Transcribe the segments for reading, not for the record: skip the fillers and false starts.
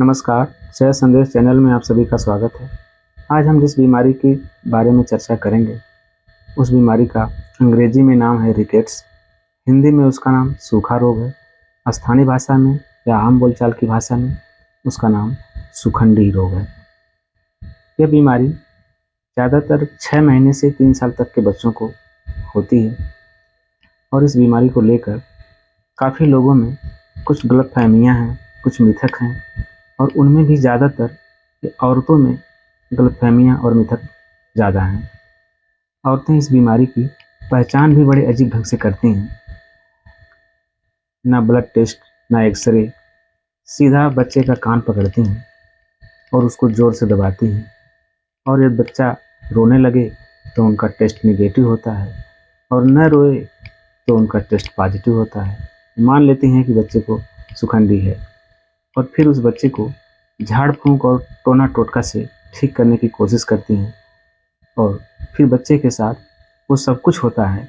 नमस्कार, सेहत संदेश चैनल में आप सभी का स्वागत है। आज हम जिस बीमारी के बारे में चर्चा करेंगे, उस बीमारी का अंग्रेजी में नाम है रिकेट्स। हिंदी में उसका नाम सूखा रोग है। स्थानीय भाषा में या आम बोलचाल की भाषा में उसका नाम सुखंडी रोग है। यह बीमारी ज़्यादातर 6 महीने से 3 साल तक के बच्चों को होती है और इस बीमारी को लेकर काफ़ी लोगों में कुछ गलतफहमियाँ हैं, कुछ मिथक हैं और उनमें भी ज़्यादातर औरतों में गलतफहमियाँ और मिथक ज़्यादा हैं। औरतें इस बीमारी की पहचान भी बड़े अजीब ढंग से करती हैं। ना ब्लड टेस्ट, ना एक्सरे, सीधा बच्चे का कान पकड़ती हैं और उसको ज़ोर से दबाती हैं और यदि बच्चा रोने लगे तो उनका टेस्ट नेगेटिव होता है और न रोए तो उनका टेस्ट पॉजिटिव होता है। मान लेती हैं कि बच्चे को सुखंडी है और फिर उस बच्चे को झाड़ फूंक और टोना टोटका से ठीक करने की कोशिश करती हैं और फिर बच्चे के साथ वो सब कुछ होता है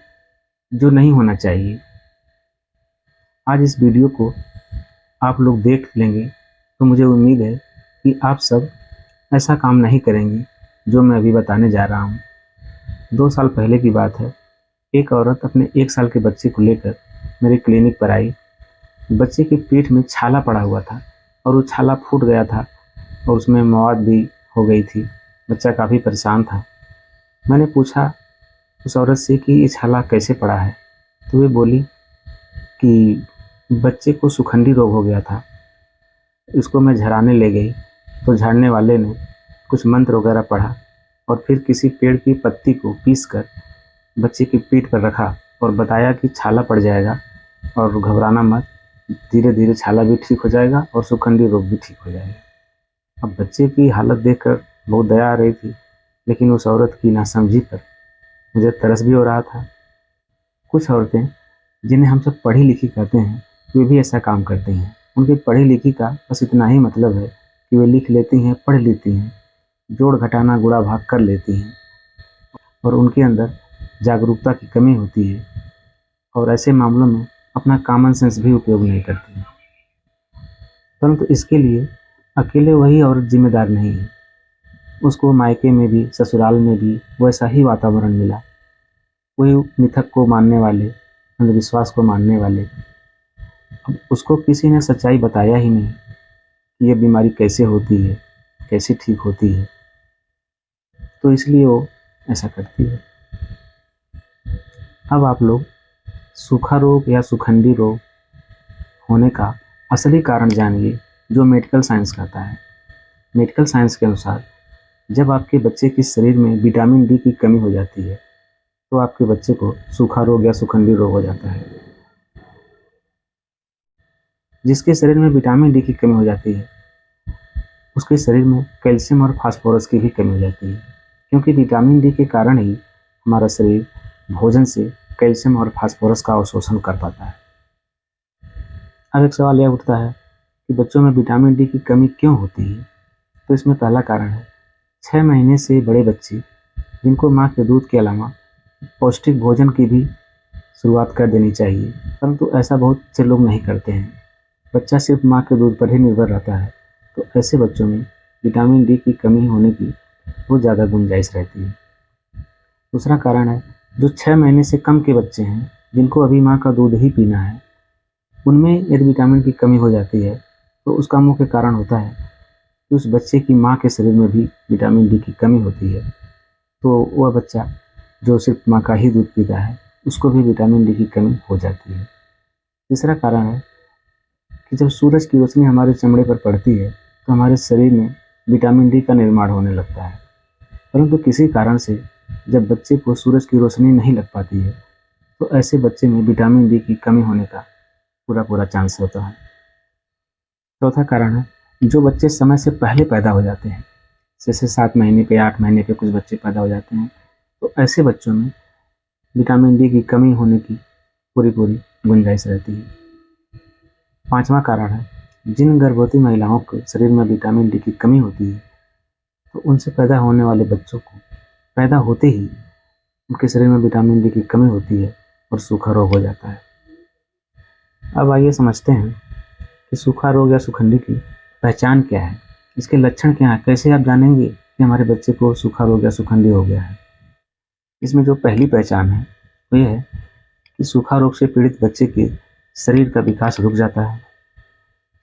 जो नहीं होना चाहिए। आज इस वीडियो को आप लोग देख लेंगे तो मुझे उम्मीद है कि आप सब ऐसा काम नहीं करेंगे जो मैं अभी बताने जा रहा हूँ। 2 साल पहले की बात है। एक औरत अपने 1 साल के बच्चे को लेकर मेरे क्लिनिक पर आई। बच्चे के पेट में छाला पड़ा हुआ था और वो छाला फूट गया था और उसमें मौत भी हो गई थी। बच्चा काफ़ी परेशान था। मैंने पूछा उस औरत से कि ये छाला कैसे पड़ा है, तो वे बोली कि बच्चे को सुखंडी रोग हो गया था। इसको मैं झड़ाने ले गई तो झाड़ने वाले ने कुछ मंत्र वगैरह पढ़ा और फिर किसी पेड़ की पत्ती को पीस कर बच्चे की पीठ पर रखा और बताया कि छाला पड़ जाएगा और घबराना मत, धीरे धीरे छाला भी ठीक हो जाएगा और सुखंडी रोग भी ठीक हो जाएगा। अब बच्चे की हालत देखकर बहुत दया आ रही थी, लेकिन उस औरत की नासमझी पर मुझे तरस भी हो रहा था। कुछ औरतें जिन्हें हम सब पढ़ी लिखी कहते हैं, वे भी ऐसा काम करती हैं। उनकी पढ़ी लिखी का बस इतना ही मतलब है कि वे लिख लेती हैं, पढ़ लेती हैं, जोड़ घटाना गुणा भाग कर लेती हैं और उनके अंदर जागरूकता की कमी होती है और ऐसे मामलों में अपना कॉमन सेंस भी उपयोग नहीं करती हैं। परंतु इसके लिए अकेले वही औरत जिम्मेदार नहीं है। उसको मायके में भी, ससुराल में भी वैसा ही वातावरण मिला। वही मिथक को मानने वाले, अंधविश्वास को मानने वाले। अब उसको किसी ने सच्चाई बताया ही नहीं कि ये बीमारी कैसे होती है, कैसे ठीक होती है, तो इसलिए वो ऐसा करती है। अब आप लोग सूखा रोग या सुखंडी रोग होने का असली कारण जानिए, जो मेडिकल साइंस कहता है। मेडिकल साइंस के अनुसार जब आपके बच्चे के शरीर में विटामिन डी की कमी हो जाती है तो आपके बच्चे को सूखा रोग या सुखंडी रोग हो जाता है। जिसके शरीर में विटामिन डी की कमी हो जाती है उसके शरीर में कैल्शियम और फास्फोरस की भी कमी हो जाती है, क्योंकि विटामिन डी के कारण ही हमारा शरीर भोजन से कैल्शियम और फास्फोरस का अवशोषण कर पाता है। अब एक सवाल यह उठता है कि बच्चों में विटामिन डी की कमी क्यों होती है। तो इसमें पहला कारण है 6 महीने से बड़े बच्चे जिनको माँ के दूध के अलावा पौष्टिक भोजन की भी शुरुआत कर देनी चाहिए, परंतु ऐसा बहुत से लोग नहीं करते हैं। बच्चा सिर्फ माँ के दूध पर ही निर्भर रहता है, तो ऐसे बच्चों में विटामिन डी की कमी होने की बहुत ज़्यादा गुंजाइश रहती है। दूसरा कारण है जो 6 महीने से कम के बच्चे हैं, जिनको अभी माँ का दूध ही पीना है, उनमें यदि विटामिन की कमी हो जाती है तो उसका मुख्य कारण होता है कि उस बच्चे की माँ के शरीर में भी विटामिन डी की कमी होती है, तो वह बच्चा जो सिर्फ माँ का ही दूध पीता है उसको भी विटामिन डी की कमी हो जाती है। तीसरा कारण है कि जब सूरज की रोशनी हमारे चमड़े पर पड़ती है तो हमारे शरीर में विटामिन डी का निर्माण होने लगता है, परंतु किसी कारण से जब बच्चे को सूरज की रोशनी नहीं लग पाती है तो ऐसे बच्चे में विटामिन डी की कमी होने का पूरा चांस होता है। चौथा कारण है जो बच्चे समय से पहले पैदा हो जाते हैं, जैसे 7 महीने पे, 8 महीने पे कुछ बच्चे पैदा हो जाते हैं, तो ऐसे बच्चों में विटामिन डी की कमी होने की पूरी गुंजाइश रहती है। 5वां कारण है जिन गर्भवती महिलाओं के शरीर में विटामिन डी की कमी होती है तो उनसे पैदा होने वाले बच्चों को पैदा होते ही उनके शरीर में विटामिन डी की कमी होती है और सूखा रोग हो जाता है। अब आइए समझते हैं कि सूखा रोग या सुखंडी की पहचान क्या है, इसके लक्षण क्या हैं, कैसे आप जानेंगे कि हमारे बच्चे को सूखा रोग या सूखंडी हो गया है। इसमें जो पहली पहचान है वो ये है कि सूखा रोग से पीड़ित बच्चे के शरीर का विकास रुक जाता है।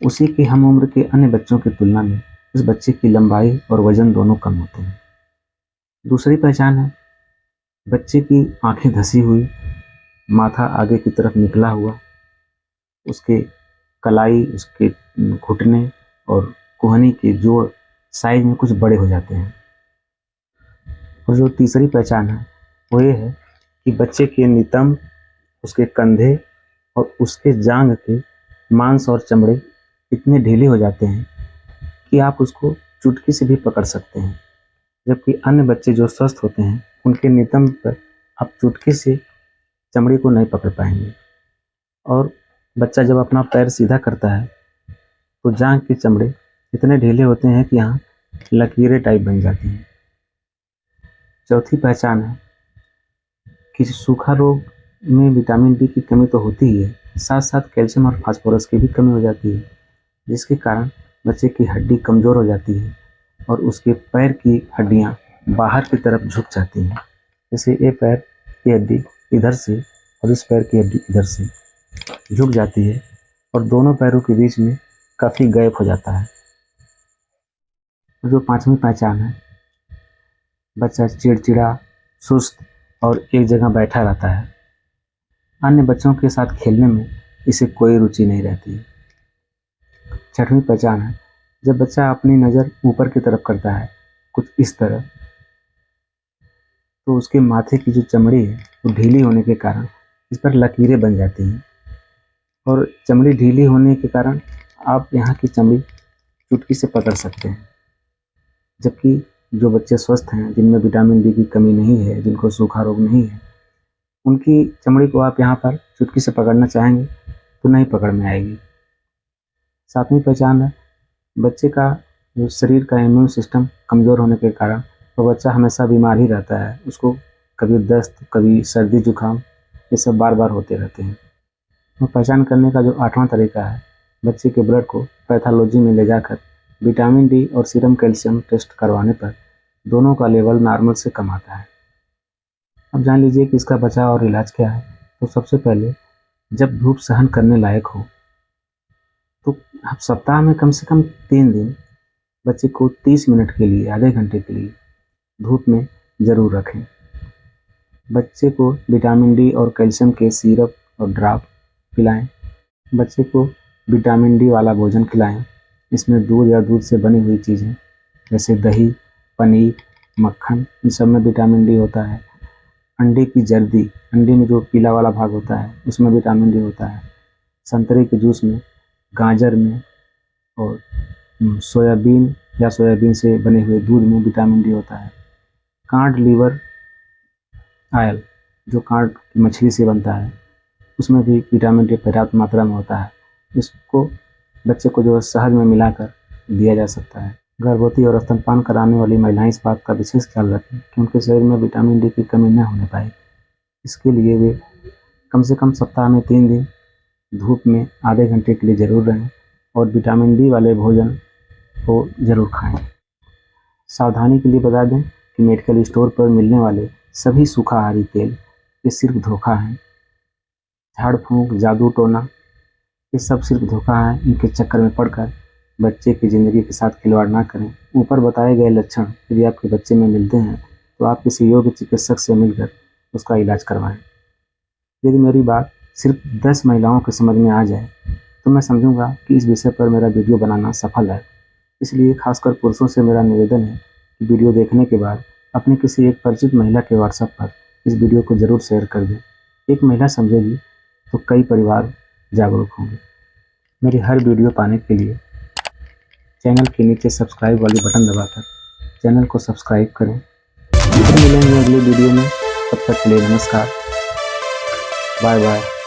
उसी के हम उम्र के अन्य बच्चों की तुलना में उस बच्चे की लंबाई और वजन दोनों कम होते हैं। दूसरी पहचान है बच्चे की आंखें धसी हुई, माथा आगे की तरफ निकला हुआ, उसके कलाई, उसके घुटने और कोहनी के जोड़ साइज में कुछ बड़े हो जाते हैं। और जो तीसरी पहचान है वो ये है कि बच्चे के नितंब, उसके कंधे और उसके जांघ के मांस और चमड़े इतने ढीले हो जाते हैं कि आप उसको चुटकी से भी पकड़ सकते हैं, जबकि अन्य बच्चे जो स्वस्थ होते हैं उनके नितंब पर आप चुटकी से चमड़ी को नहीं पकड़ पाएंगे। और बच्चा जब अपना पैर सीधा करता है तो जांघ के चमड़े इतने ढीले होते हैं कि यहाँ लकीरें टाइप बन जाती हैं। चौथी पहचान है कि सूखा रोग में विटामिन डी की कमी तो होती ही है, साथ साथ कैल्शियम और फास्फोरस की भी कमी हो जाती है, जिसके कारण बच्चे की हड्डी कमज़ोर हो जाती है और उसके पैर की हड्डियाँ बाहर की तरफ झुक जाती हैं। जैसे ये पैर की हड्डी इधर से और इस पैर की हड्डी इधर से झुक जाती है और दोनों पैरों के बीच में काफ़ी गैप हो जाता है। जो पांचवी पहचान है, बच्चा चिड़चिड़ा, सुस्त और एक जगह बैठा रहता है। अन्य बच्चों के साथ खेलने में इसे कोई रुचि नहीं रहती है। छठवीं पहचान है जब बच्चा अपनी नज़र ऊपर की तरफ करता है, कुछ इस तरह, तो उसके माथे की जो चमड़ी है वो ढीली होने के कारण इस पर लकीरें बन जाती हैं और चमड़ी ढीली होने के कारण आप यहाँ की चमड़ी चुटकी से पकड़ सकते हैं। जबकि जो बच्चे स्वस्थ हैं, जिनमें विटामिन डी की कमी नहीं है, जिनको सूखा रोग नहीं है, उनकी चमड़ी को आप यहाँ पर चुटकी से पकड़ना चाहेंगे तो नहीं पकड़ में आएगी। सातवीं पहचान है बच्चे का जो शरीर का इम्यून सिस्टम कमज़ोर होने के कारण वो बच्चा हमेशा बीमार ही रहता है। उसको कभी दस्त, कभी सर्दी जुकाम, ये सब बार बार होते रहते हैं। तो पहचान करने का जो 8वां तरीका है, बच्चे के ब्लड को पैथोलॉजी में ले जाकर विटामिन डी और सीरम कैल्शियम टेस्ट करवाने पर दोनों का लेवल नॉर्मल से कम आता है। अब जान लीजिए कि इसका बचाव और इलाज क्या है। तो सबसे पहले जब धूप सहन करने लायक हो तो आप सप्ताह में कम से कम 3 दिन बच्चे को 30 मिनट के लिए, आधे घंटे के लिए धूप में ज़रूर रखें। बच्चे को विटामिन डी और कैल्शियम के सिरप और ड्रॉप पिलाएं। बच्चे को विटामिन डी वाला भोजन खिलाएं। इसमें दूध या दूध से बनी हुई चीज़ें जैसे दही, पनीर, मक्खन, इन सब में विटामिन डी होता है। अंडे की जर्दी, अंडे में जो पीला वाला भाग होता है उसमें विटामिन डी होता है। संतरे के जूस में, गाजर में और सोयाबीन या सोयाबीन से बने हुए दूध में विटामिन डी होता है। कांड लीवर ऑयल जो कांड की मछली से बनता है उसमें भी विटामिन डी पर्याप्त मात्रा में होता है। इसको बच्चे को जो है शहद में मिलाकर दिया जा सकता है। गर्भवती और स्तनपान कराने वाली महिलाएं इस बात का विशेष ख्याल रखें कि उनके शरीर में विटामिन डी की कमी न होने पाए। इसके लिए वे कम से कम सप्ताह में 3 दिन धूप में आधे घंटे के लिए ज़रूर रहें और विटामिन डी वाले भोजन को ज़रूर खाएं। सावधानी के लिए बता दें कि मेडिकल स्टोर पर मिलने वाले सभी सूखाहारी तेल ये सिर्फ धोखा हैं। झाड़ फूंक, जादू टोना, ये सब सिर्फ धोखा है। इनके चक्कर में पड़कर बच्चे की ज़िंदगी के साथ खिलवाड़ ना करें। ऊपर बताए गए लक्षण यदि आपके बच्चे में मिलते हैं तो आप किसी योग्य चिकित्सक से मिलकर उसका इलाज करवाएं। यदि मेरी बात सिर्फ 10 महिलाओं के समझ में आ जाए तो मैं समझूंगा कि इस विषय पर मेरा वीडियो बनाना सफल है। इसलिए खासकर पुरुषों से मेरा निवेदन है कि वीडियो देखने के बाद अपने किसी एक परिचित महिला के व्हाट्सएप पर इस वीडियो को ज़रूर शेयर कर दें। एक महिला समझेगी तो कई परिवार जागरूक होंगे। मेरी हर वीडियो पाने के लिए चैनल के नीचे सब्सक्राइब वाली बटन दबाकर चैनल को सब्सक्राइब करें। फिर मिलेंगे अगले वीडियो में, तब तक के लिए नमस्कार, बाय बाय।